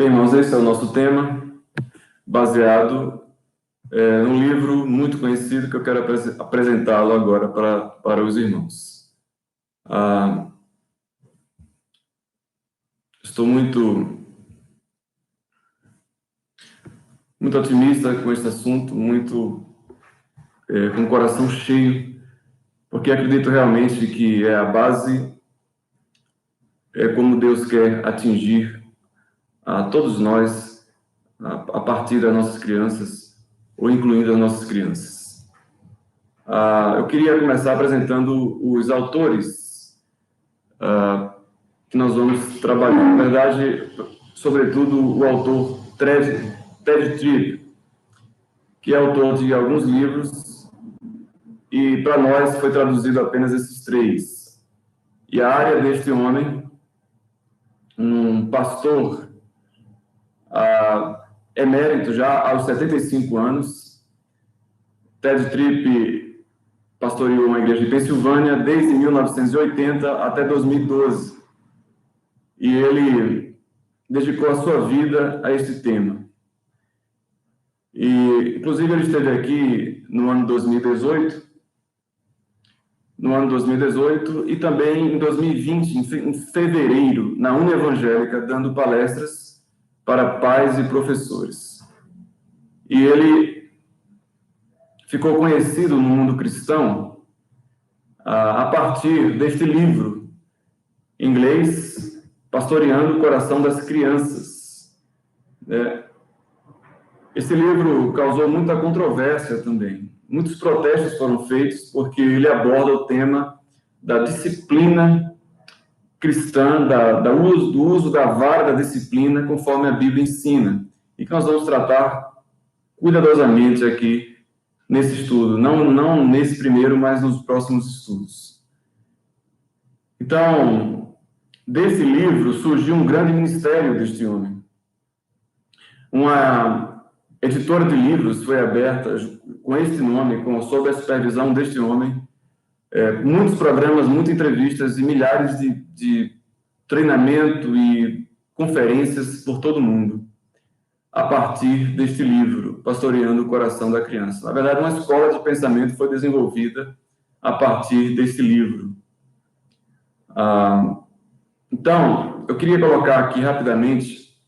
Bem, irmãos, esse é o nosso tema, baseado num livro muito conhecido que eu quero apresentá-lo agora para os irmãos. Estou muito otimista com este assunto, com o coração cheio, porque acredito realmente que é a base, como Deus quer atingir a todos nós, a partir das nossas crianças, ou incluindo as nossas crianças. Eu queria começar apresentando os autores que nós vamos trabalhar. Na verdade, sobretudo o autor Ted Tripp, que é autor de alguns livros, e para nós foi traduzido apenas esses 3. E a área deste homem, um pastor emérito já aos 75 anos, Ted Tripp pastoreou uma igreja de Pensilvânia desde 1980 até 2012. E ele dedicou a sua vida a este tema. E, inclusive, ele esteve aqui no ano 2018, e também em 2020, em fevereiro, na União Evangélica, dando palestras para pais e professores. E ele ficou conhecido no mundo cristão a partir deste livro em inglês, Pastoreando o Coração das Crianças. Esse livro causou muita controvérsia também. Muitos protestos foram feitos porque ele aborda o tema da disciplina cristã, do uso da vara da disciplina conforme a Bíblia ensina. E que nós vamos tratar cuidadosamente aqui nesse estudo. Não nesse primeiro, mas nos próximos estudos. Então, desse livro surgiu um grande ministério deste homem. Uma editora de livros foi aberta com este nome, sob a supervisão deste homem. Muitos programas, muitas entrevistas e milhares de treinamento e conferências por todo o mundo, a partir deste livro, Pastoreando o Coração da Criança. Na verdade, uma escola de pensamento foi desenvolvida a partir deste livro. Então, eu queria colocar aqui rapidamente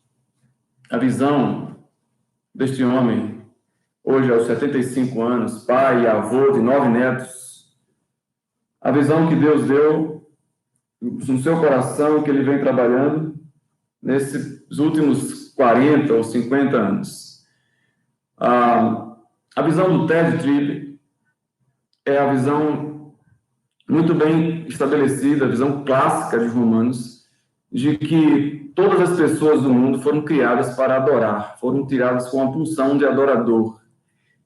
a visão deste homem, hoje aos 75 anos, pai e avô de 9 netos, a visão que Deus deu no seu coração, que ele vem trabalhando nesses últimos 40 ou 50 anos. A visão do Ted Tripp é a visão muito bem estabelecida, a visão clássica de Romanos, de que todas as pessoas do mundo foram criadas para adorar, foram tiradas com a pulsão de adorador.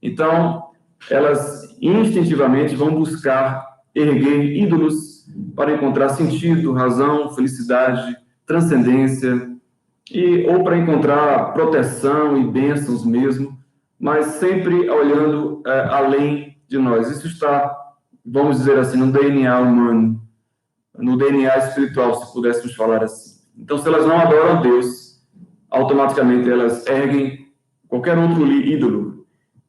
Então, elas instintivamente vão buscar erguer ídolos para encontrar sentido, razão, felicidade, transcendência, ou para encontrar proteção e bênçãos mesmo, mas sempre olhando além de nós. Isso está, vamos dizer assim, no DNA humano, no DNA espiritual, se pudéssemos falar assim. Então, se elas não adoram a Deus, automaticamente elas erguem qualquer outro ídolo.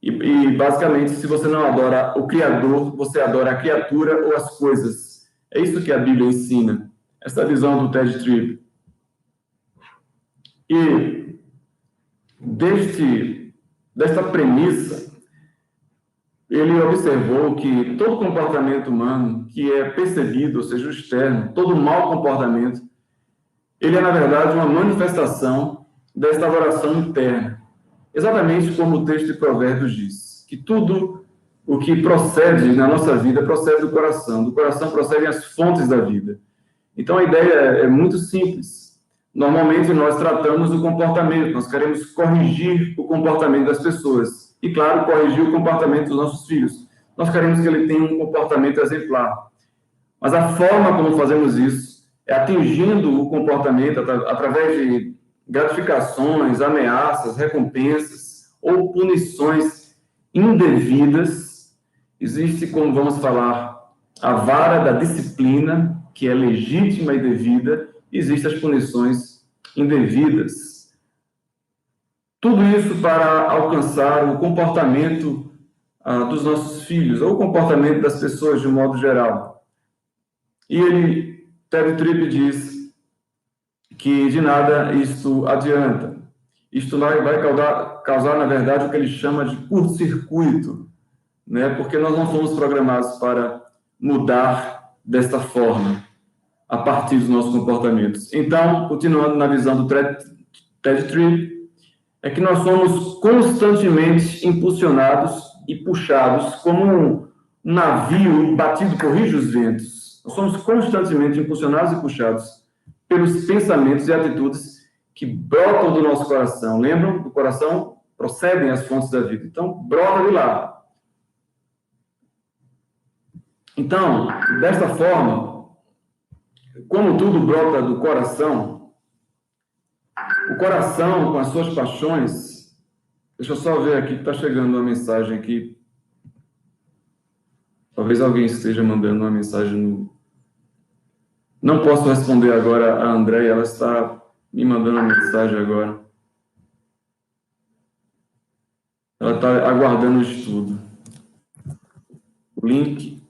E basicamente, se você não adora o Criador, você adora a criatura ou as coisas. É isso que a Bíblia ensina. Essa visão do Ted Tripp. E desta premissa, ele observou que todo comportamento humano que é percebido, ou seja, o externo, todo mau comportamento, ele é, na verdade, uma manifestação desta adoração interna. Exatamente como o texto de Provérbios diz, que tudo o que procede na nossa vida procede do coração procedem as fontes da vida. Então, a ideia é muito simples. Normalmente, nós tratamos do comportamento, nós queremos corrigir o comportamento das pessoas. E, claro, corrigir o comportamento dos nossos filhos. Nós queremos que ele tenha um comportamento exemplar. Mas a forma como fazemos isso é atingindo o comportamento através de gratificações, ameaças, recompensas ou punições indevidas. Existe, como vamos falar, a vara da disciplina, que é legítima e devida. Existem as punições indevidas. Tudo isso para alcançar o comportamento dos nossos filhos, ou o comportamento das pessoas de um modo geral. E Ted Tripp diz que de nada isto adianta. Isto vai causar, na verdade, o que ele chama de curto-circuito, né? Porque nós não fomos programados para mudar desta forma, a partir dos nossos comportamentos. Então, continuando na visão do Ted Tripp, é que nós somos constantemente impulsionados e puxados como um navio batido por rijos ventos. Nós somos constantemente impulsionados e puxados pelos pensamentos e atitudes que brotam do nosso coração. Lembram? Do coração procedem as fontes da vida. Então, brota de lá. Então, desta forma, como tudo brota do coração, o coração, com as suas paixões... Deixa eu só ver aqui que está chegando uma mensagem aqui. Talvez alguém esteja mandando uma mensagem no... Não posso responder agora a Andréia, ela está me mandando uma mensagem agora. Ela está aguardando o estudo. O link...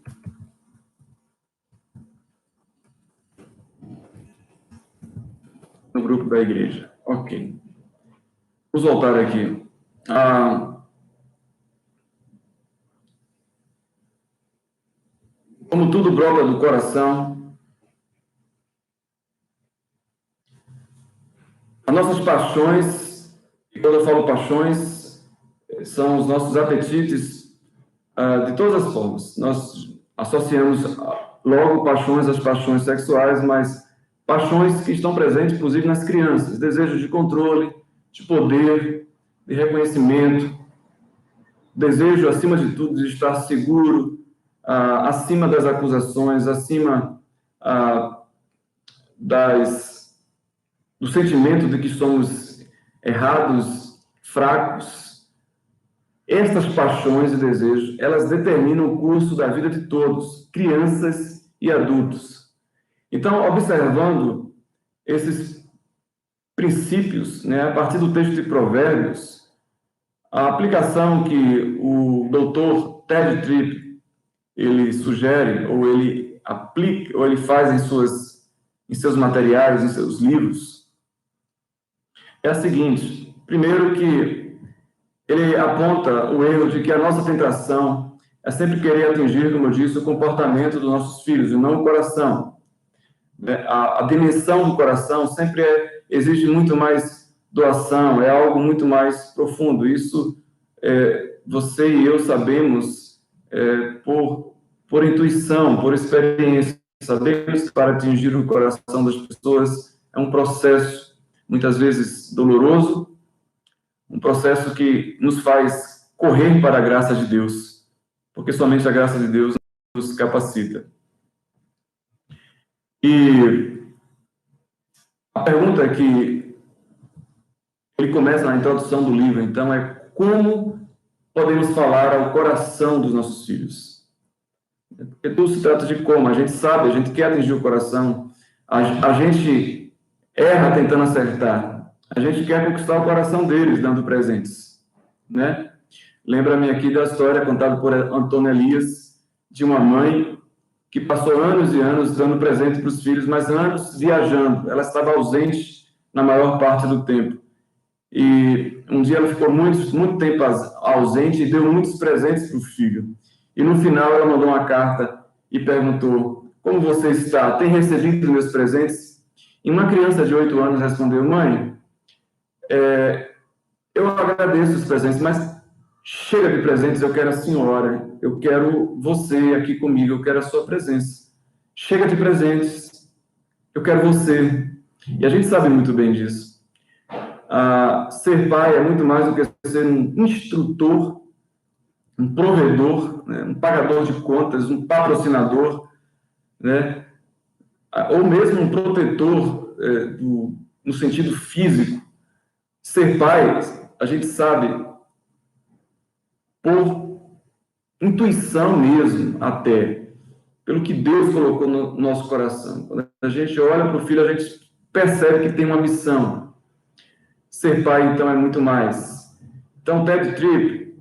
no grupo da igreja. Ok. Vamos voltar aqui. Como tudo brota do coração, as nossas paixões, e quando eu falo paixões, são os nossos apetites de todas as formas. Nós associamos logo paixões às paixões sexuais, mas paixões que estão presentes, inclusive, nas crianças. Desejos de controle, de poder, de reconhecimento, desejo, acima de tudo, de estar seguro, acima das acusações, acima do sentimento de que somos errados, fracos. Estas paixões e desejos, elas determinam o curso da vida de todos, crianças e adultos. Então, observando esses princípios, né, a partir do texto de Provérbios, a aplicação que o doutor Ted Tripp ele sugere, ou ele aplica, ou ele faz em seus materiais, em seus livros, é a seguinte: primeiro, que ele aponta o erro de que a nossa tentação é sempre querer atingir, como eu disse, o comportamento dos nossos filhos, e não o coração. A dimensão do coração sempre exige muito mais doação, é algo muito mais profundo. Isso você e eu sabemos por intuição, por experiência. Sabemos que para atingir o coração das pessoas é um processo, muitas vezes, doloroso, um processo que nos faz correr para a graça de Deus, porque somente a graça de Deus nos capacita. E a pergunta que ele começa na introdução do livro, então, é como podemos falar ao coração dos nossos filhos? Porque tudo se trata de como. A gente sabe, a gente quer atingir o coração, a gente erra tentando acertar, a gente quer conquistar o coração deles, dando presentes, né? Lembra-me aqui da história contada por Antônio Elias, de uma mãe que passou anos e anos dando presente para os filhos, mas anos viajando. Ela estava ausente na maior parte do tempo. E um dia ela ficou muito tempo ausente e deu muitos presentes para o filho. E no final ela mandou uma carta e perguntou: como você está? Tem recebido meus presentes? E uma criança de 8 anos respondeu: mãe, eu agradeço os presentes, mas chega de presentes, eu quero a senhora, eu quero você aqui comigo, eu quero a sua presença. Chega de presentes, eu quero você. E a gente sabe muito bem disso. Ser pai é muito mais do que ser um instrutor, um provedor, né, um pagador de contas, um patrocinador, né, ou mesmo um protetor no sentido físico. Ser pai, a gente sabe, por intuição mesmo, até, pelo que Deus colocou no nosso coração. Quando a gente olha para o filho, a gente percebe que tem uma missão. ser pai, então, é muito mais. Então, Ted Tripp,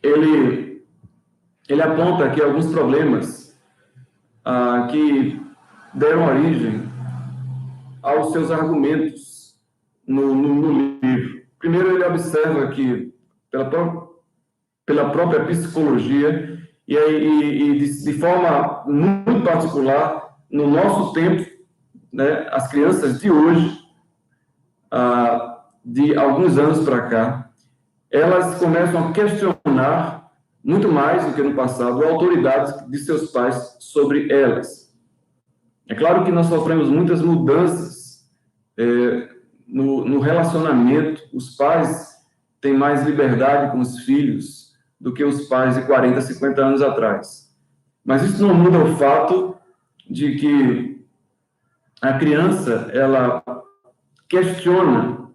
ele aponta aqui alguns problemas que deram origem aos seus argumentos no livro. Primeiro, ele observa que, pela própria psicologia, e de forma muito particular, no nosso tempo, né, as crianças de hoje, de alguns anos para cá, elas começam a questionar, muito mais do que no passado, a autoridade de seus pais sobre elas. É claro que nós sofremos muitas mudanças no relacionamento. Os pais têm mais liberdade com os filhos do que os pais de 40, 50 anos atrás. Mas isso não muda o fato de que a criança, ela questiona,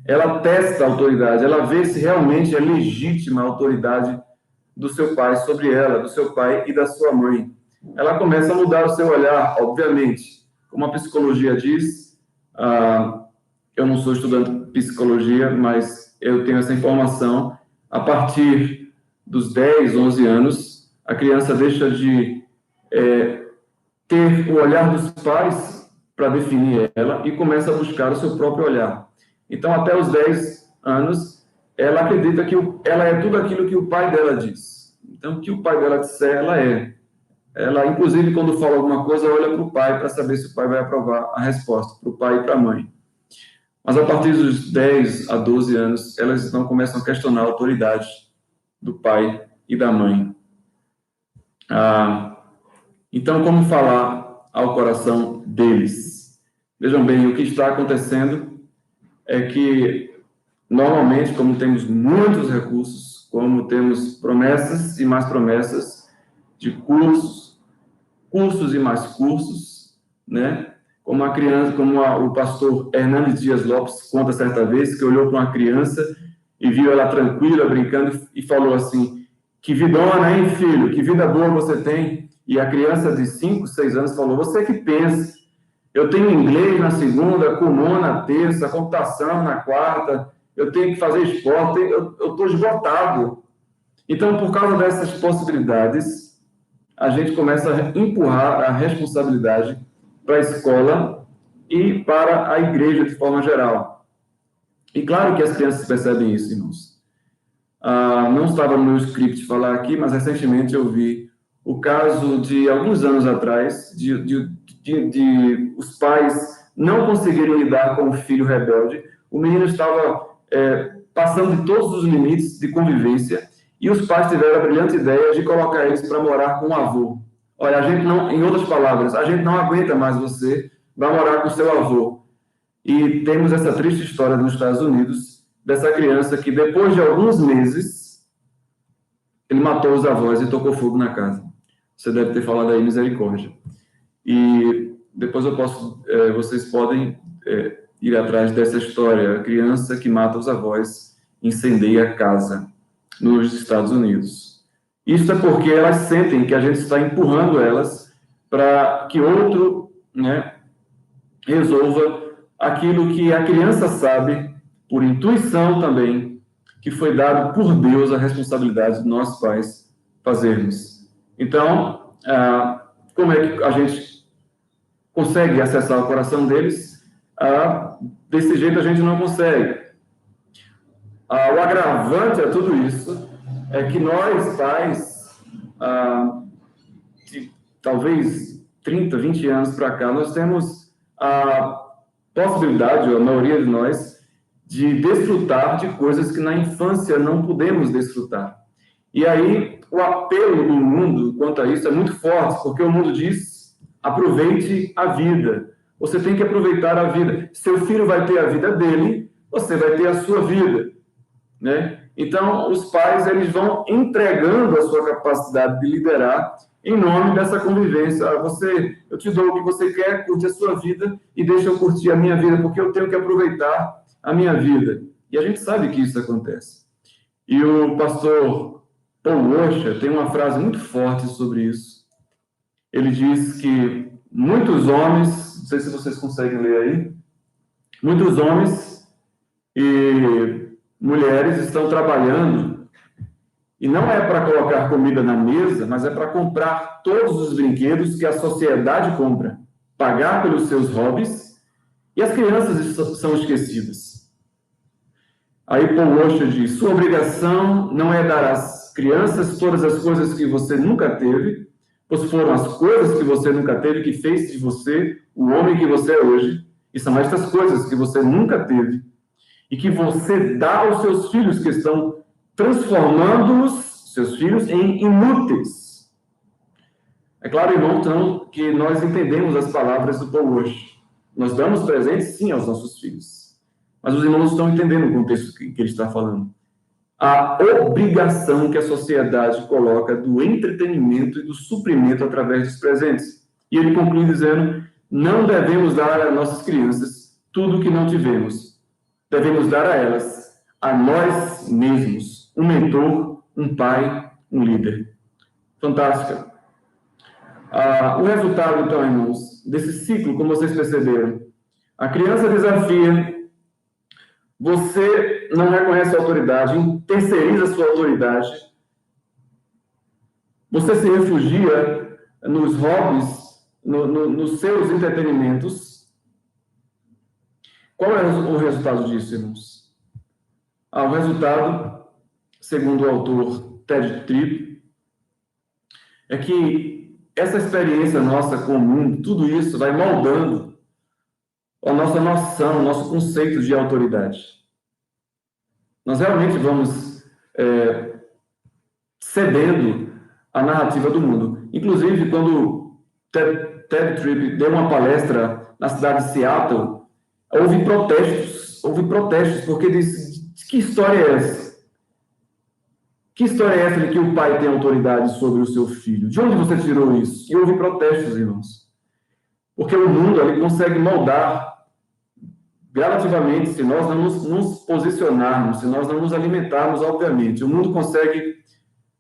ela testa a autoridade, ela vê se realmente é legítima a autoridade do seu pai sobre ela, do seu pai e da sua mãe. Ela começa a mudar o seu olhar, obviamente. Como a psicologia diz, eu não sou estudante de psicologia, mas eu tenho essa informação, a partir dos 10, 11 anos, a criança deixa de ter o olhar dos pais para definir ela e começa a buscar o seu próprio olhar. Então, até os 10 anos, ela acredita que ela é tudo aquilo que o pai dela diz. Então, o que o pai dela disser, ela é. Ela, inclusive, quando fala alguma coisa, olha para o pai para saber se o pai vai aprovar a resposta, para o pai e para a mãe. Mas, a partir dos 10 a 12 anos, elas então começam a questionar a autoridade do pai e da mãe. Então, como falar ao coração deles? Vejam bem, o que está acontecendo é que, normalmente, como temos muitos recursos, como temos promessas e mais promessas de cursos e mais cursos, né? Como a criança, o pastor Hernandes Dias Lopes conta certa vez, que olhou para uma criança e viu ela tranquila, brincando, e falou assim: que vidona, hein, filho? Que vida boa você tem. E a criança de 5, 6 anos falou: você que pensa, eu tenho inglês na segunda, comum na terça, computação na quarta, eu tenho que fazer esporte, eu estou esgotado. Então, por causa dessas possibilidades, a gente começa a empurrar a responsabilidade para a escola e para a igreja de forma geral. E claro que as crianças percebem isso, irmãos. Não estava no meu script falar aqui, mas recentemente eu vi o caso de alguns anos atrás, de os pais não conseguirem lidar com o filho rebelde. O menino estava passando de todos os limites de convivência e os pais tiveram a brilhante ideia de colocar eles para morar com o avô. Olha, a gente não, em outras palavras, a gente não aguenta mais você, vai morar com seu avô. E temos essa triste história nos Estados Unidos, dessa criança que, depois de alguns meses, ele matou os avós e tocou fogo na casa. Você deve ter falado aí, misericórdia. E depois vocês podem ir atrás dessa história. A criança que mata os avós incendeia a casa nos Estados Unidos. Isso é porque elas sentem que a gente está empurrando elas para que outro, né, resolva aquilo que a criança sabe, por intuição também, que foi dado por Deus a responsabilidade de nós pais fazermos. Então, como é que a gente consegue acessar o coração deles? Desse jeito a gente não consegue. O agravante a tudo isso é que nós, pais, de talvez 30, 20 anos para cá, nós temos a possibilidade, ou a maioria de nós, de desfrutar de coisas que na infância não pudemos desfrutar. E aí, o apelo do mundo quanto a isso é muito forte, porque o mundo diz: aproveite a vida. Você tem que aproveitar a vida. Seu filho vai ter a vida dele, você vai ter a sua vida, né? Então, os pais, eles vão entregando a sua capacidade de liderar em nome dessa convivência. Eu te dou o que você quer, curte a sua vida e deixa eu curtir a minha vida, porque eu tenho que aproveitar a minha vida. E a gente sabe que isso acontece. E o pastor Paul Washer tem uma frase muito forte sobre isso. Ele diz que muitos homens, não sei se vocês conseguem ler aí, muitos homens E mulheres estão trabalhando, e não é para colocar comida na mesa, mas é para comprar todos os brinquedos que a sociedade compra, pagar pelos seus hobbies, e as crianças são esquecidas. Aí Paul Washer diz: sua obrigação não é dar às crianças todas as coisas que você nunca teve, pois foram as coisas que você nunca teve que fez de você o homem que você é hoje, e são estas coisas que você nunca teve e que você dá aos seus filhos, que estão transformando-os, seus filhos, em inúteis. É claro, irmão, então, que nós entendemos as palavras do Paul Washer. Nós damos presentes, sim, aos nossos filhos. Mas os irmãos estão entendendo o contexto que ele está falando. A obrigação que a sociedade coloca do entretenimento e do suprimento através dos presentes. E ele conclui dizendo: não devemos dar às nossas crianças tudo o que não tivemos. Devemos dar a elas, a nós mesmos, um mentor, um pai, um líder. Fantástica. O resultado, então, irmãos, desse ciclo, como vocês perceberam, a criança desafia, você não reconhece a autoridade, terceiriza a sua autoridade, você se refugia nos hobbies, nos seus entretenimentos. Qual é o resultado disso, irmãos? O resultado, segundo o autor Ted Tripp, é que essa experiência nossa comum, tudo isso vai moldando a nossa noção, o nosso conceito de autoridade. Nós realmente vamos cedendo à narrativa do mundo. Inclusive, quando Ted Tripp deu uma palestra na cidade de Seattle, houve protestos, porque disse: que história é essa? Que história é essa de que o pai tem autoridade sobre o seu filho? De onde você tirou isso? E houve protestos, irmãos. Porque o mundo ele consegue moldar gradativamente, se nós não nos posicionarmos, se nós não nos alimentarmos, obviamente. O mundo consegue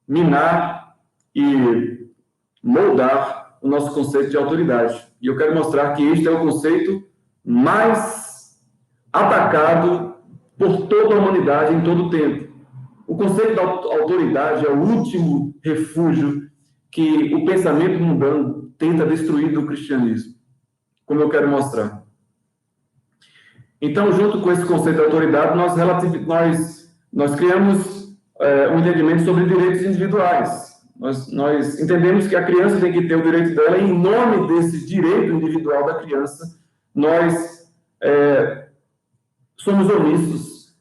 minar e moldar o nosso conceito de autoridade. E eu quero mostrar que este é o conceito mais atacado por toda a humanidade em todo o tempo. O conceito da autoridade é o último refúgio que o pensamento mundano tenta destruir do cristianismo, como eu quero mostrar. Então, junto com esse conceito de autoridade, nós criamos um entendimento sobre direitos individuais. Nós entendemos que a criança tem que ter o direito dela, e em nome desse direito individual da criança, nós somos omissos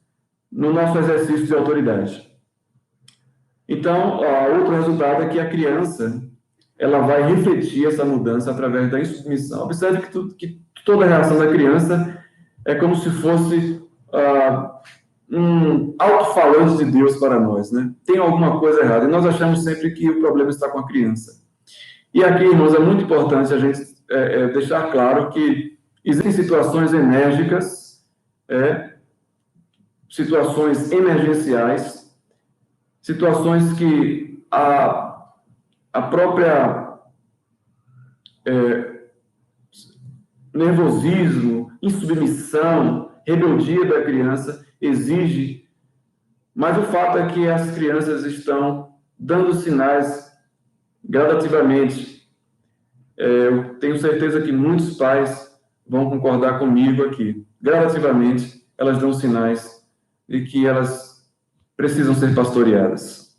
no nosso exercício de autoridade. Então, outro resultado é que a criança ela vai refletir essa mudança através da insubmissão. Observe que toda a reação da criança é como se fosse um alto-falante de Deus para nós, né? Tem alguma coisa errada. E nós achamos sempre que o problema está com a criança. E aqui, irmãos, é muito importante a gente deixar claro que existem situações enérgicas, situações emergenciais, situações que a própria nervosismo, insubmissão, rebeldia da criança exige, mas o fato é que as crianças estão dando sinais gradativamente. Eu tenho certeza que muitos pais vão concordar comigo aqui. Gradativamente, elas dão sinais de que elas precisam ser pastoreadas.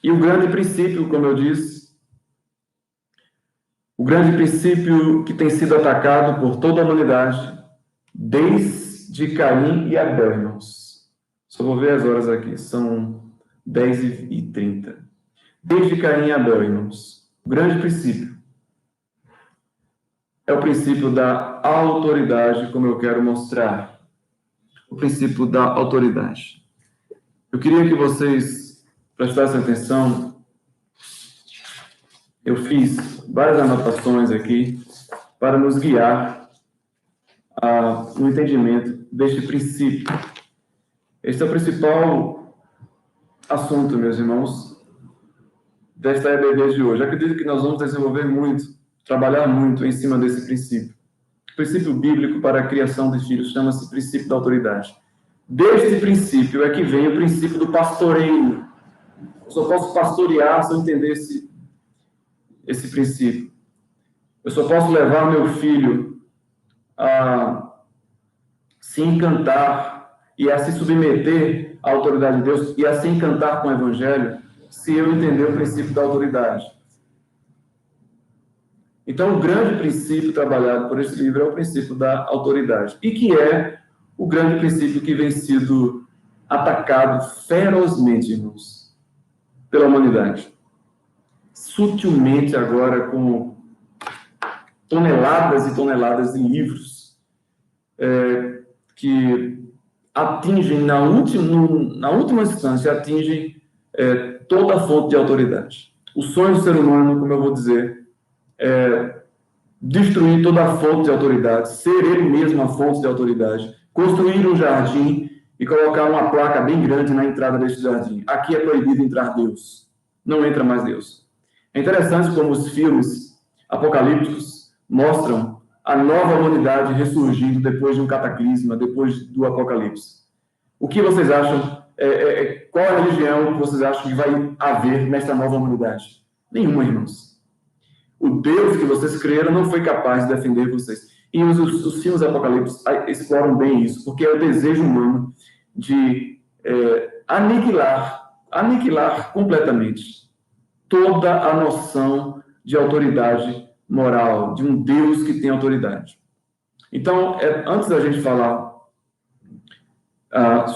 E o grande princípio, como eu disse, o grande princípio que tem sido atacado por toda a humanidade, desde Caim e Abel, irmãos. Só vou ver as horas aqui, são 10h30. Desde Caim e Abel, irmãos. O grande princípio é o princípio da autoridade, como eu quero mostrar. O princípio da autoridade. Eu queria que vocês prestassem atenção. Eu fiz várias anotações aqui para nos guiar no entendimento deste princípio. Este é o principal assunto, meus irmãos, desta EBD de hoje. Acredito que nós vamos desenvolver muito, trabalhar muito em cima desse princípio. princípio bíblico para a criação de filhos, chama-se princípio da autoridade. Deste princípio é que vem o princípio do pastoreio. Eu só posso pastorear se eu entender esse princípio. Eu só posso levar meu filho a se encantar e a se submeter à autoridade de Deus e a se encantar com o Evangelho se eu entender o princípio da autoridade. Então, o grande princípio trabalhado por esse livro é o princípio da autoridade, e que é o grande princípio que vem sido atacado ferozmente, irmãos, pela humanidade. Sutilmente agora, com toneladas e toneladas de livros que atingem, na última instância, atingem toda a fonte de autoridade. O sonho do ser humano, como eu vou dizer, é destruir toda a fonte de autoridade, ser ele mesmo a fonte de autoridade, construir um jardim e colocar uma placa bem grande na entrada deste jardim. Aqui é proibido entrar Deus. Não entra mais Deus. É interessante como os filmes apocalípticos mostram a nova humanidade ressurgindo depois de um cataclisma, depois do apocalipse. O que vocês acham? Qual a religião que vocês acham que vai haver nesta nova humanidade? Nenhuma, irmãos. O Deus que vocês creram não foi capaz de defender vocês. E os filmes apocalípticos exploram bem isso, porque é o desejo humano de aniquilar completamente toda a noção de autoridade moral, de um Deus que tem autoridade. Então, antes da gente falar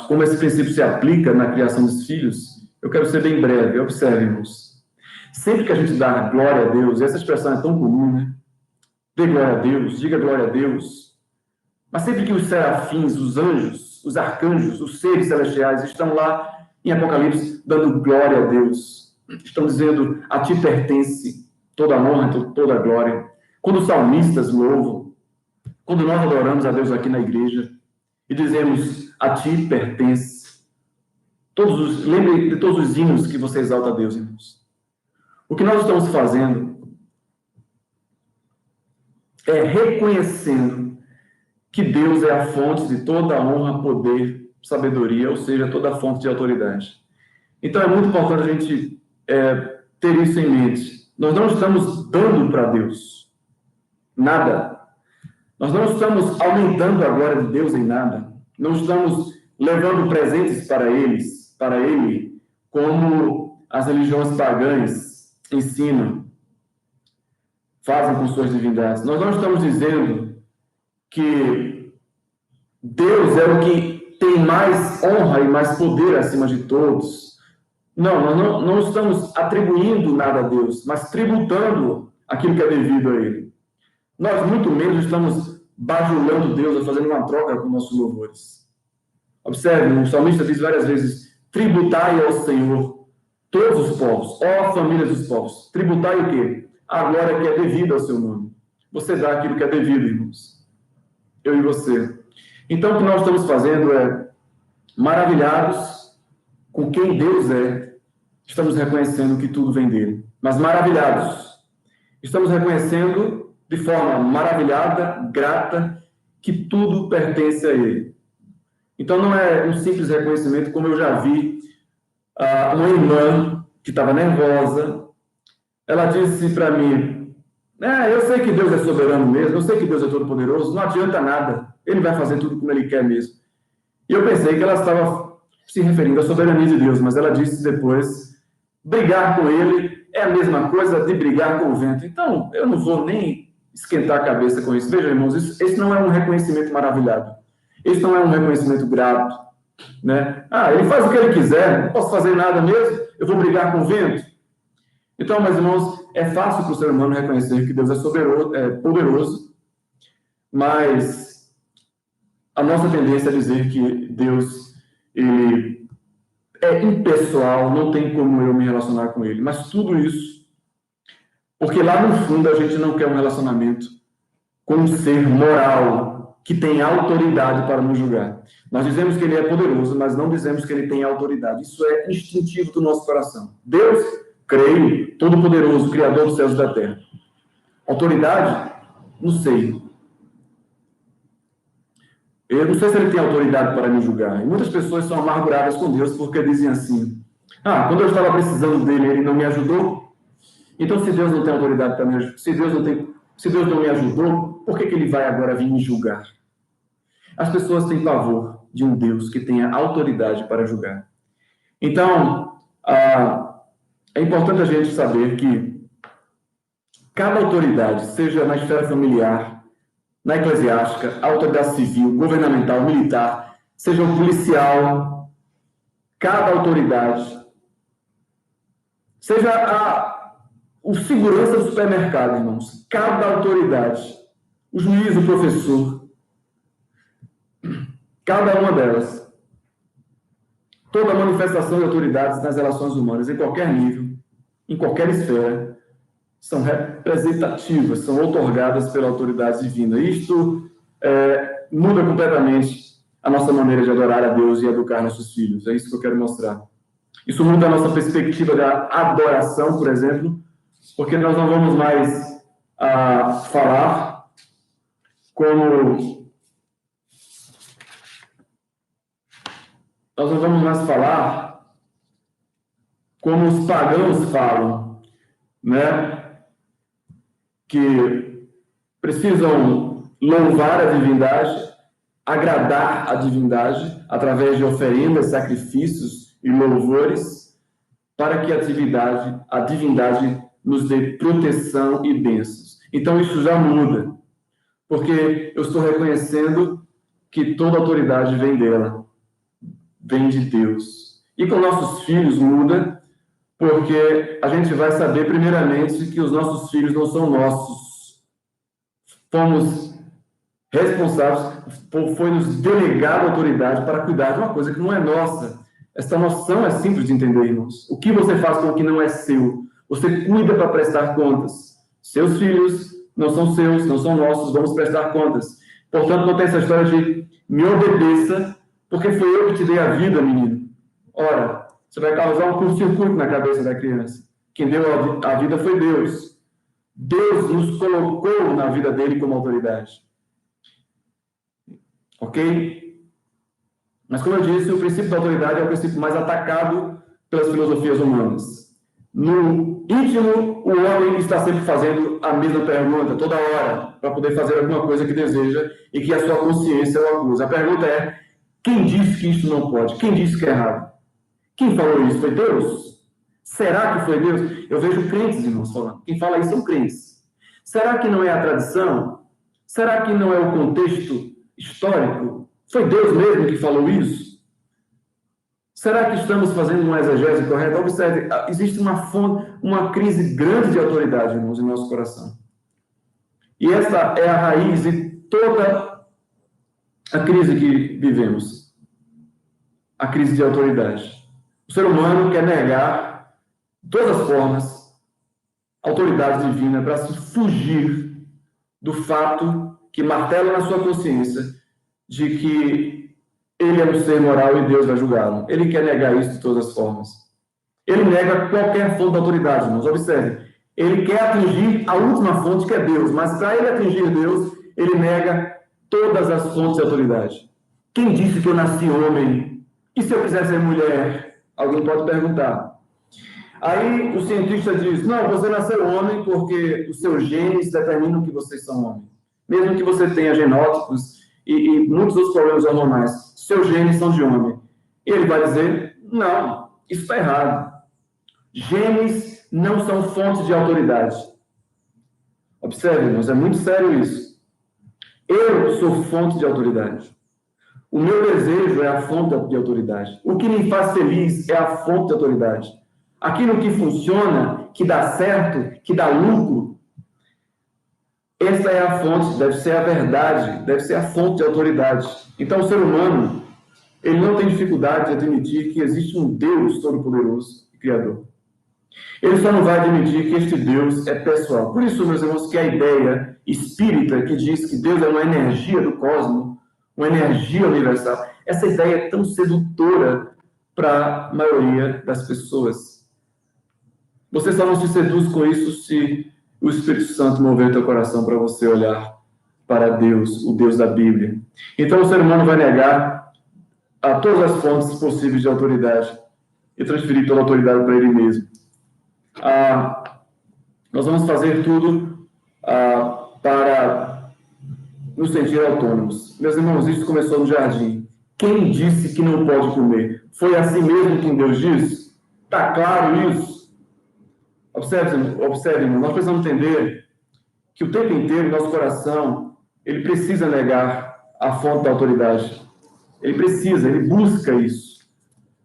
como esse princípio se aplica na criação dos filhos, eu quero ser bem breve. Observem-nos. Sempre que a gente dá glória a Deus, essa expressão é tão comum, né? Dê glória a Deus, diga glória a Deus. Mas sempre que os serafins, os anjos, os arcanjos, os seres celestiais estão lá em Apocalipse dando glória a Deus, estão dizendo, a ti pertence toda a honra, toda a glória. Quando os salmistas louvam, quando nós adoramos a Deus aqui na igreja e dizemos, a ti pertence. Lembre de todos os hinos que você exalta a Deus, irmãos. O que nós estamos fazendo é reconhecendo que Deus é a fonte de toda a honra, poder, sabedoria, ou seja, toda a fonte de autoridade. Então, é muito importante a gente ter isso em mente. Nós não estamos dando para Deus nada. Nós não estamos aumentando a glória de Deus em nada. Não estamos levando presentes para Ele, como as religiões pagãs ensinam, fazem com suas divindades. Nós não estamos dizendo que Deus é o que tem mais honra e mais poder acima de todos. Não, nós não estamos atribuindo nada a Deus, mas tributando aquilo que é devido a Ele. Nós, muito menos, estamos bajulando Deus, ou fazendo uma troca com nossos louvores. Observe, o salmista diz várias vezes, tributai ao Senhor todos os povos, ó famílias dos povos. Tributai o quê? A glória que é devida ao seu nome. Você dá aquilo que é devido, irmãos. Eu e você. Então, o que nós estamos fazendo é, maravilhados com quem Deus é, estamos reconhecendo que tudo vem dele. Mas maravilhados, estamos reconhecendo de forma maravilhada, grata, que tudo pertence a ele. Então, não é um simples reconhecimento, como eu já vi uma irmã que estava nervosa, ela disse para mim, eu sei que Deus é soberano mesmo, eu sei que Deus é todo-poderoso, não adianta nada, Ele vai fazer tudo como Ele quer mesmo. E eu pensei que ela estava se referindo à soberania de Deus, mas ela disse depois, brigar com Ele é a mesma coisa de brigar com o vento. Então, eu não vou nem esquentar a cabeça com isso. Veja, irmãos, esse não é um reconhecimento maravilhado, esse não é um reconhecimento grato. Né? Ele faz o que ele quiser, não posso fazer nada mesmo, eu vou brigar com o vento. Então, meus irmãos, é fácil para o ser humano reconhecer que Deus é poderoso, mas a nossa tendência é dizer que Deus ele é impessoal, não tem como eu me relacionar com ele. Mas tudo isso, porque lá no fundo a gente não quer um relacionamento com um ser moral, que tem autoridade para nos julgar. Nós dizemos que ele é poderoso, mas não dizemos que ele tem autoridade. Isso é instintivo do nosso coração. Deus, creio, todo-poderoso, criador dos céus e da terra. Autoridade? Não sei. Eu não sei se ele tem autoridade para me julgar. E muitas pessoas são amarguradas com Deus porque dizem assim: ah, quando eu estava precisando dele, ele não me ajudou. Então, se Deus não tem autoridade para me ajudar, se Deus não me ajudou, por que ele vai agora vir me julgar? As pessoas têm pavor de um Deus que tenha autoridade para julgar. Então, é importante a gente saber que cada autoridade, seja na esfera familiar, na eclesiástica, a autoridade civil, governamental, militar, seja o policial, cada autoridade, seja o segurança do supermercado, irmãos, cada autoridade, o juiz, o professor, cada uma delas, toda manifestação de autoridades nas relações humanas, em qualquer nível, em qualquer esfera, são representativas, são outorgadas pela autoridade divina. Isto muda completamente a nossa maneira de adorar a Deus e educar nossos filhos. É isso que eu quero mostrar. Isso muda a nossa perspectiva da adoração, por exemplo, porque nós não vamos mais falar como... Nós não vamos mais falar como os pagãos falam, né? Que precisam louvar a divindade, agradar a divindade através de oferendas, sacrifícios e louvores, para que a divindade nos dê proteção e bênçãos. Então isso já muda, porque eu estou reconhecendo que toda autoridade vem dela, vem de Deus. E com nossos filhos muda, porque a gente vai saber, primeiramente, que os nossos filhos não são nossos. Fomos responsáveis, foi-nos delegada a autoridade para cuidar de uma coisa que não é nossa. Essa noção é simples de entender, irmãos. O que você faz com o que não é seu? Você cuida para prestar contas. Seus filhos não são seus, não são nossos, vamos prestar contas. Portanto, não tem essa história de me obedeça, porque foi eu que te dei a vida, menino. Ora, você vai causar um curto-circuito na cabeça da criança. Quem deu a vida foi Deus. Deus nos colocou na vida dele como autoridade. Ok? Mas, como eu disse, o princípio da autoridade é o princípio mais atacado pelas filosofias humanas. No íntimo, o homem está sempre fazendo a mesma pergunta, toda hora, para poder fazer alguma coisa que deseja e que a sua consciência o acusa. A pergunta é: quem disse que isso não pode? Quem disse que é errado? Quem falou isso? Foi Deus? Será que foi Deus? Eu vejo crentes, irmãos, falando. Quem fala isso são crentes. Será que não é a tradição? Será que não é o contexto histórico? Foi Deus mesmo que falou isso? Será que estamos fazendo uma exegese correta? Observe, existe uma crise grande de autoridade, irmãos, em nosso coração. E essa é a raiz de toda a crise que vivemos. A crise de autoridade. O ser humano quer negar, de todas as formas, a autoridade divina para se fugir do fato que martela na sua consciência de que ele é um ser moral e Deus vai julgá-lo. Ele quer negar isso de todas as formas. Ele nega qualquer fonte de autoridade, irmãos. Observe. Ele quer atingir a última fonte, que é Deus, mas para ele atingir Deus, ele nega todas as fontes de autoridade. Quem disse que eu nasci homem? E se eu quiser ser mulher? Alguém pode perguntar. Aí o cientista diz: não, você nasceu homem porque os seus genes determinam que vocês são homens. Mesmo que você tenha genótipos e muitos outros problemas hormonais, seus genes são de homem. E ele vai dizer: não, isso está errado. Genes não são fontes de autoridade. Observe, irmãos, é muito sério isso. Eu sou fonte de autoridade. O meu desejo é a fonte de autoridade. O que me faz feliz é a fonte de autoridade. Aquilo que funciona, que dá certo, que dá lucro, essa é a fonte, deve ser a verdade, deve ser a fonte de autoridade. Então, o ser humano, ele não tem dificuldade de admitir que existe um Deus todo-poderoso e criador. Ele só não vai admitir que este Deus é pessoal. Por isso, meus irmãos, que a ideia espírita que diz que Deus é uma energia do cosmos, uma energia universal, essa ideia é tão sedutora para a maioria das pessoas. Você só não se seduz com isso se o Espírito Santo mover teu coração para você olhar para Deus, o Deus da Bíblia. Então, o ser humano vai negar a todas as fontes possíveis de autoridade e transferir toda a autoridade para ele mesmo. Nós vamos fazer tudo para nos sentir autônomos. Meus irmãos, isso começou no jardim. Quem disse que não pode comer? Foi assim mesmo que Deus disse? Está claro isso? Observe, nós precisamos entender que o tempo inteiro nosso coração, ele precisa negar a fonte da autoridade. Ele busca isso.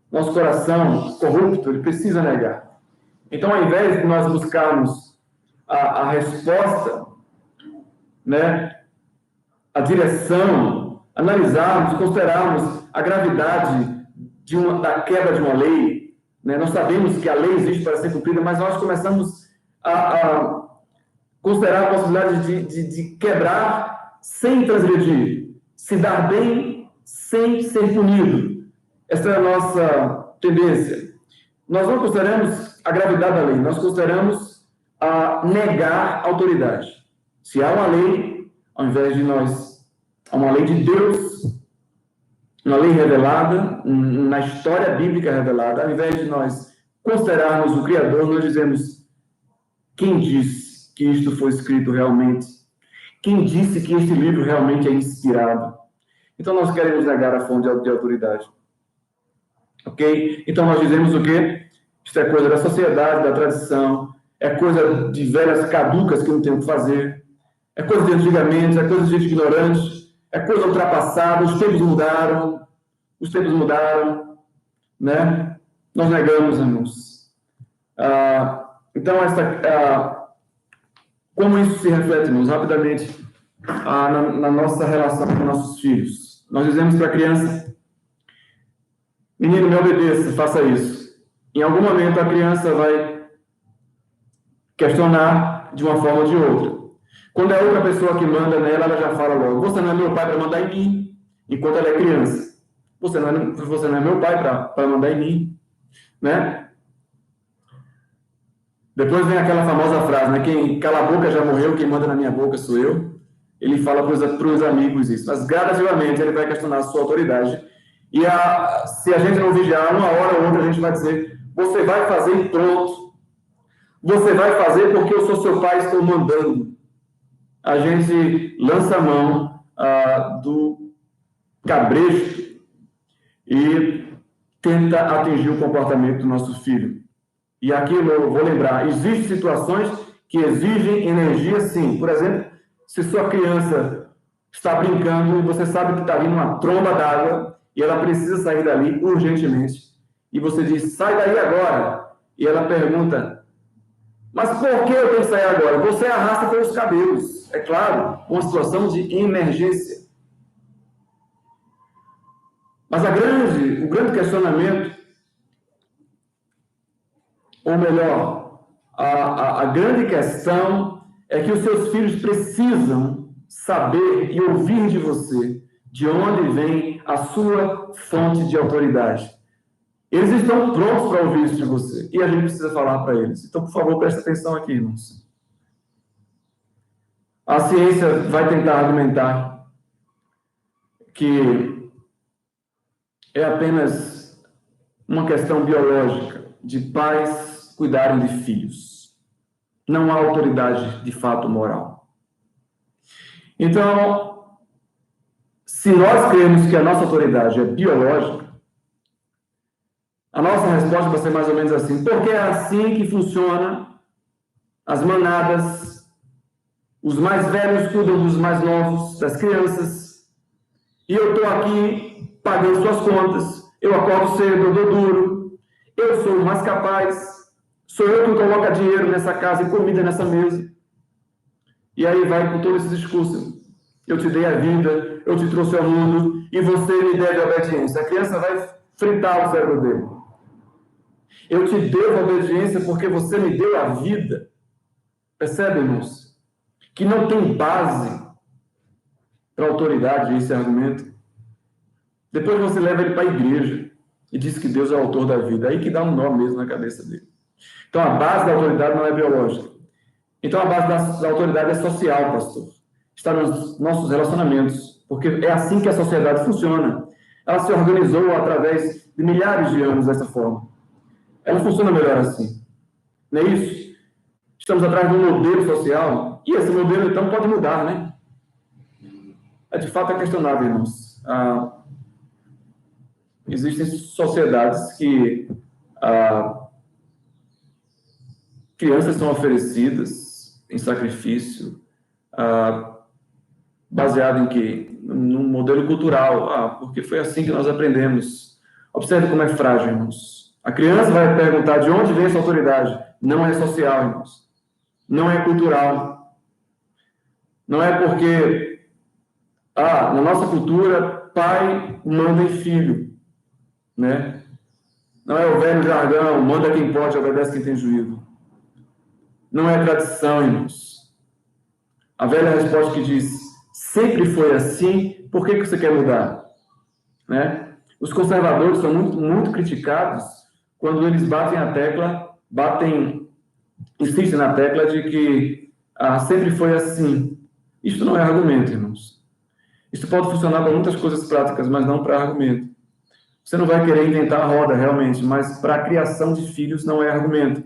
Nosso coração corrupto, ele precisa negar. Então, ao invés de nós buscarmos a resposta, né, a direção, analisarmos, considerarmos a gravidade da quebra de uma lei, né? Nós sabemos que a lei existe para ser cumprida, mas nós começamos a considerar a possibilidade de quebrar sem transgredir, se dar bem sem ser punido. Essa é a nossa tendência. Nós não consideramos a gravidade da lei, nós consideramos negar a autoridade. Se há uma lei, ao invés de nós, há uma lei de Deus, uma lei revelada, na história bíblica revelada, ao invés de nós considerarmos o Criador, nós dizemos: quem disse que isto foi escrito realmente? Quem disse que este livro realmente é inspirado? Então, nós queremos negar a fonte de autoridade. Ok? Então, nós dizemos o quê? Isto é coisa da sociedade, da tradição, é coisa de velhas caducas que não tem o que fazer, é coisa de antigamente, é coisa de gente ignorante, é coisa ultrapassada, os tempos mudaram, né? Nós negamos, irmãos. Então, como isso se reflete, irmãos, rapidamente, na nossa relação com nossos filhos? Nós dizemos para a criança: menino, me obedeça, faça isso. Em algum momento, a criança vai questionar de uma forma ou de outra. Quando é outra pessoa que manda nela, ela já fala logo: você não é meu pai para mandar em mim, enquanto ela é criança. Você não é meu pai para mandar em mim, né? Depois vem aquela famosa frase, né? Quem cala a boca já morreu, quem manda na minha boca sou eu. Ele fala para os amigos isso. Mas gradativamente ele vai questionar a sua autoridade. E se a gente não vigiar, uma hora ou outra a gente vai dizer: você vai fazer e pronto. Você vai fazer porque eu sou seu pai e estou mandando. A gente lança a mão do cabresto e tenta atingir o comportamento do nosso filho. E aqui eu vou lembrar, existem situações que exigem energia, sim. Por exemplo, se sua criança está brincando e você sabe que está vindo uma tromba d'água e ela precisa sair dali urgentemente, e você diz: sai daí agora. E ela pergunta: mas por que eu tenho que sair agora? Você arrasta pelos cabelos. É claro, uma situação de emergência. Mas o grande questionamento, ou melhor, a grande questão é que os seus filhos precisam saber e ouvir de você de onde vem a sua fonte de autoridade. Eles estão prontos para ouvir isso de você. E a gente precisa falar para eles. Então, por favor, preste atenção aqui, irmãos. A ciência vai tentar argumentar que é apenas uma questão biológica de pais cuidarem de filhos. Não há autoridade de fato moral. Então, se nós cremos que a nossa autoridade é biológica, a nossa resposta vai ser mais ou menos assim: porque é assim que funciona as manadas, os mais velhos cuidam dos mais novos, das crianças, e eu estou aqui pagando suas contas, eu acordo cedo, eu dou duro, eu sou o mais capaz, sou eu que coloca dinheiro nessa casa e comida nessa mesa. E aí vai com todo esse discurso: eu te dei a vida, eu te trouxe ao mundo, e você me deve obediência. A criança vai fritar o cérebro dele. Eu te devo obediência porque você me deu a vida. Percebe, irmãos? Que não tem base para autoridade esse argumento. Depois você leva ele para a igreja e diz que Deus é o autor da vida. Aí que dá um nó mesmo na cabeça dele. Então, a base da autoridade não é biológica. Então, a base da autoridade é social, pastor. está nos nossos relacionamentos, porque é assim que a sociedade funciona. Ela se organizou através de milhares de anos dessa forma. Ela funciona melhor assim. Não é isso? Estamos atrás de um modelo social, e esse modelo, então, pode mudar, né? De fato, é questionável, irmãos. Existem sociedades que crianças são oferecidas em sacrifício, baseado em quê? Num modelo cultural. Porque foi assim que nós aprendemos. Observe como é frágil, irmãos. A criança vai perguntar de onde vem essa autoridade. Não é social, irmãos. Não é cultural. Não é porque, na nossa cultura, pai manda em filho, né? Não é o velho jargão, manda quem pode, obedece quem tem juízo. Não é tradição, irmãos. A velha resposta que diz, sempre foi assim, por que você quer mudar? Né? Os conservadores são muito criticados quando eles insistem na tecla de que sempre foi assim. Isso não é argumento, irmãos. Isso pode funcionar para muitas coisas práticas, mas não para argumento. Você não vai querer inventar a roda, realmente, mas para a criação de filhos não é argumento.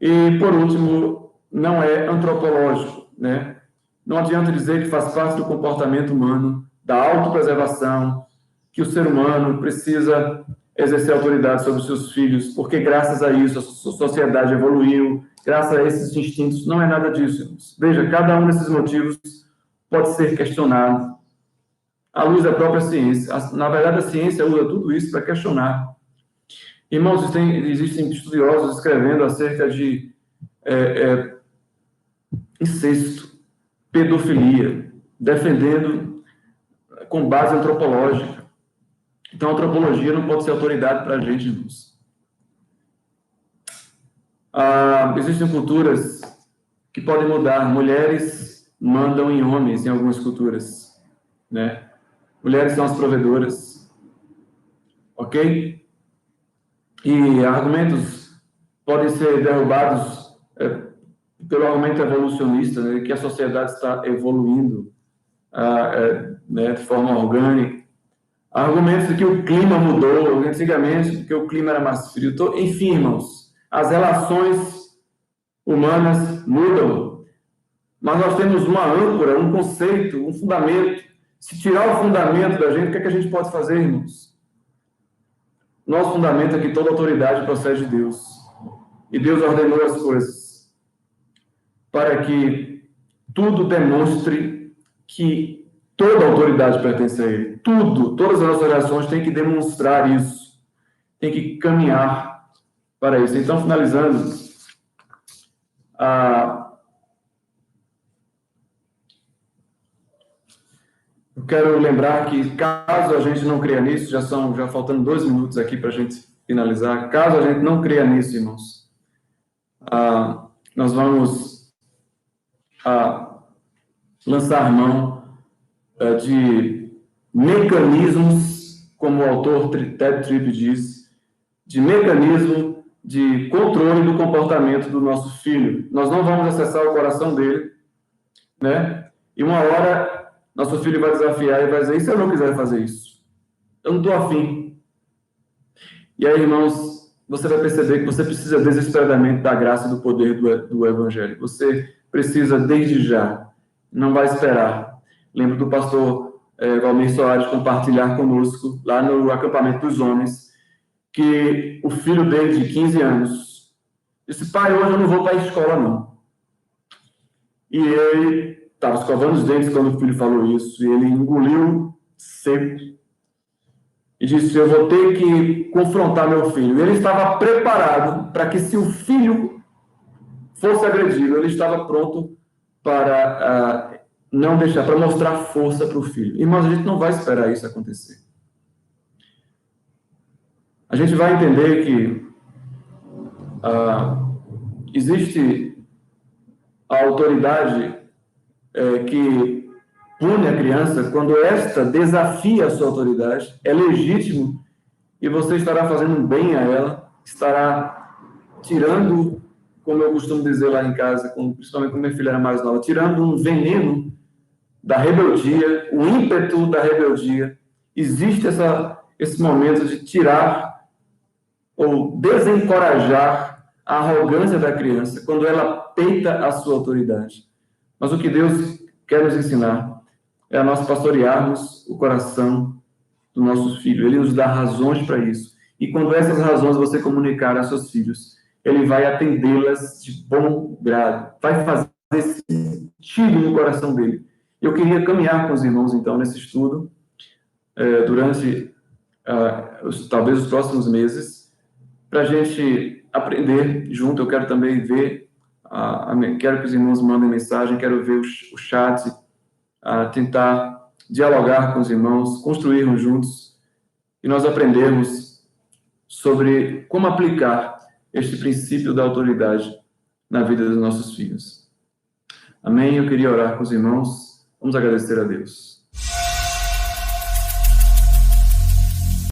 E, por último, não é antropológico, né? Não adianta dizer que faz parte do comportamento humano, da autopreservação, que o ser humano precisa exercer autoridade sobre os seus filhos, porque graças a isso a sociedade evoluiu, graças a esses instintos, não é nada disso, irmãos. Veja, cada um desses motivos pode ser questionado à luz da própria ciência. Na verdade, a ciência usa tudo isso para questionar. Irmãos, existem estudiosos escrevendo acerca de incesto, pedofilia, defendendo com base antropológica. Então, a antropologia não pode ser autoridade para a gente, irmãos. Existem culturas que podem mudar. Mulheres mandam em homens em algumas culturas, né? Mulheres são as provedoras, ok? E argumentos podem ser derrubados pelo argumento evolucionista, né, que a sociedade está evoluindo de forma orgânica. Argumentos de que o clima mudou, antigamente, porque o clima era mais frio. Enfim, irmãos, as relações humanas mudam. Mas nós temos uma âncora, um conceito, um fundamento. Se tirar o fundamento da gente, o que é que a gente pode fazer, irmãos? Nosso fundamento é que toda autoridade procede de Deus. E Deus ordenou as coisas para que tudo demonstre que toda autoridade pertence a Ele. Todas as nossas relações têm que demonstrar isso. Tem que caminhar para isso. Então, finalizando, eu quero lembrar que, caso a gente não creia nisso, já faltando 2 minutos aqui para a gente finalizar, caso a gente não creia nisso, irmãos, nós vamos lançar mão de mecanismos, como o autor Ted Tripp diz, de mecanismo de controle do comportamento do nosso filho. Nós não vamos acessar o coração dele, né? E uma hora nosso filho vai desafiar e vai dizer, e se eu não quiser fazer isso? Eu não estou afim. E aí, irmãos, você vai perceber que você precisa desesperadamente da graça e do poder do Evangelho. Você precisa desde já. Não vai esperar. Lembro do pastor Valmir Soares compartilhar conosco, lá no acampamento dos homens, que o filho dele, de 15 anos, disse, pai, hoje eu não vou para a escola, não. E ele estava escovando os dentes quando o filho falou isso, e ele engoliu seco e disse, eu vou ter que confrontar meu filho. E ele estava preparado para que, se o filho fosse agredido, ele estava pronto para não deixar, para mostrar força para o filho. Irmãos, a gente não vai esperar isso acontecer. A gente vai entender que existe a autoridade que pune a criança quando esta desafia a sua autoridade, é legítimo, e você estará fazendo um bem a ela, estará tirando, como eu costumo dizer lá em casa, principalmente quando minha filha era mais nova, tirando um veneno da rebeldia, o ímpeto da rebeldia, existe esse momento de tirar ou desencorajar a arrogância da criança quando ela peita a sua autoridade. Mas o que Deus quer nos ensinar é a nós pastorearmos o coração dos nossos filhos. Ele nos dá razões para isso. E quando essas razões você comunicar aos seus filhos, ele vai atendê-las de bom grado, vai fazer sentido no coração dele. Eu queria caminhar com os irmãos, então, nesse estudo, durante talvez os próximos meses, para a gente aprender junto. Eu quero também ver, quero que os irmãos mandem mensagem, quero ver o chat, tentar dialogar com os irmãos, construirmos juntos, e nós aprendermos sobre como aplicar este princípio da autoridade na vida dos nossos filhos. Amém? Eu queria orar com os irmãos. Vamos agradecer a Deus.